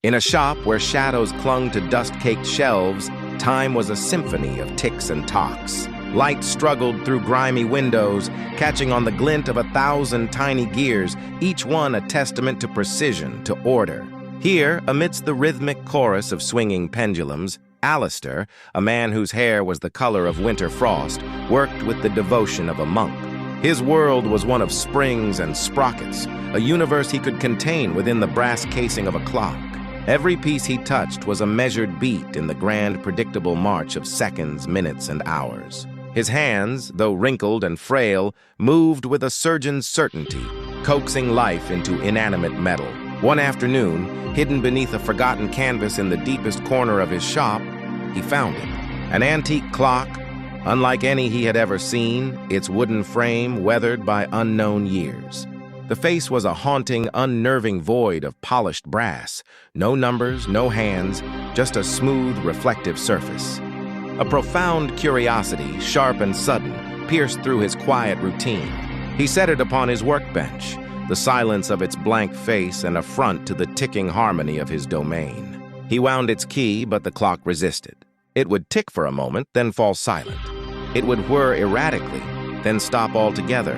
In a shop where shadows clung to dust-caked shelves, time was a symphony of ticks and tocks. Light struggled through grimy windows, catching on the glint of 1,000 tiny gears, each one a testament to precision, to order. Here, amidst the rhythmic chorus of swinging pendulums, Alistair, a man whose hair was the color of winter frost, worked with the devotion of a monk. His world was one of springs and sprockets, a universe he could contain within the brass casing of a clock. Every piece he touched was a measured beat in the grand, predictable march of seconds, minutes, and hours. His hands, though wrinkled and frail, moved with a surgeon's certainty, coaxing life into inanimate metal. One afternoon, hidden beneath a forgotten canvas in the deepest corner of his shop, he found it. An antique clock, unlike any he had ever seen, its wooden frame weathered by unknown years. The face was a haunting, unnerving void of polished brass. No numbers, no hands, just a smooth, reflective surface. A profound curiosity, sharp and sudden, pierced through his quiet routine. He set it upon his workbench, the silence of its blank face an affront to the ticking harmony of his domain. He wound its key, but the clock resisted. It would tick for a moment, then fall silent. It would whir erratically, then stop altogether,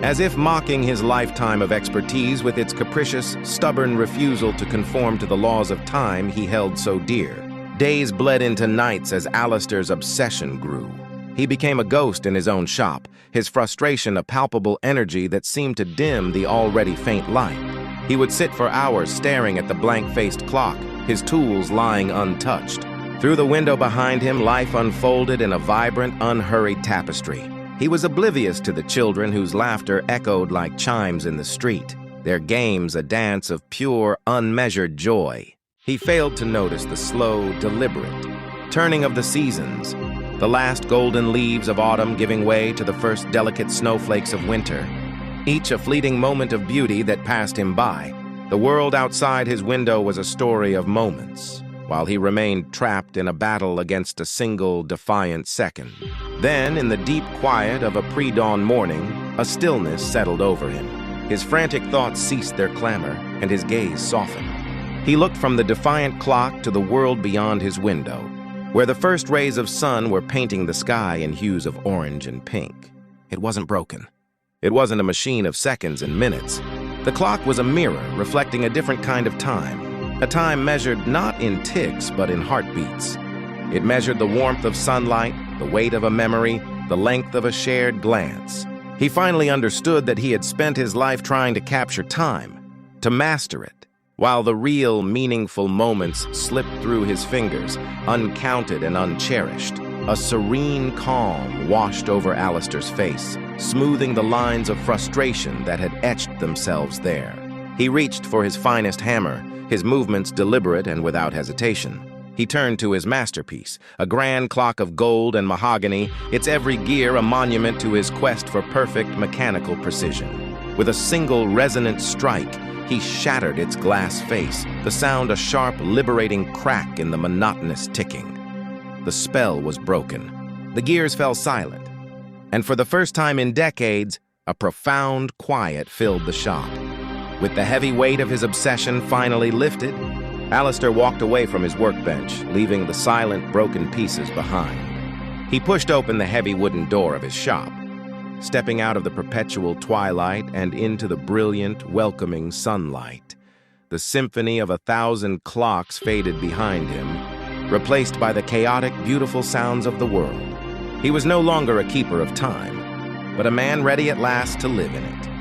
as if mocking his lifetime of expertise with its capricious, stubborn refusal to conform to the laws of time he held so dear. Days bled into nights as Alistair's obsession grew. He became a ghost in his own shop, his frustration a palpable energy that seemed to dim the already faint light. He would sit for hours staring at the blank-faced clock, his tools lying untouched. Through the window behind him, life unfolded in a vibrant, unhurried tapestry. He was oblivious to the children whose laughter echoed like chimes in the street, their games a dance of pure, unmeasured joy. He failed to notice the slow, deliberate turning of the seasons, the last golden leaves of autumn giving way to the first delicate snowflakes of winter, each a fleeting moment of beauty that passed him by. The world outside his window was a story of moments, while he remained trapped in a battle against a single, defiant second. Then, in the deep quiet of a pre-dawn morning, a stillness settled over him. His frantic thoughts ceased their clamor, and his gaze softened. He looked from the defiant clock to the world beyond his window, where the first rays of sun were painting the sky in hues of orange and pink. It wasn't broken. It wasn't a machine of seconds and minutes. The clock was a mirror reflecting a different kind of time. A time measured not in ticks, but in heartbeats. It measured the warmth of sunlight, the weight of a memory, the length of a shared glance. He finally understood that he had spent his life trying to capture time, to master it, while the real, meaningful moments slipped through his fingers, uncounted and uncherished. A serene calm washed over Alistair's face, smoothing the lines of frustration that had etched themselves there. He reached for his finest hammer, his movements deliberate and without hesitation. He turned to his masterpiece, a grand clock of gold and mahogany, its every gear a monument to his quest for perfect mechanical precision. With a single resonant strike, he shattered its glass face, the sound a sharp, liberating crack in the monotonous ticking. The spell was broken. The gears fell silent, and for the first time in decades, a profound quiet filled the shop. With the heavy weight of his obsession finally lifted, Alistair walked away from his workbench, leaving the silent, broken pieces behind. He pushed open the heavy wooden door of his shop, stepping out of the perpetual twilight and into the brilliant, welcoming sunlight. The symphony of 1,000 clocks faded behind him, replaced by the chaotic, beautiful sounds of the world. He was no longer a keeper of time, but a man ready at last to live in it.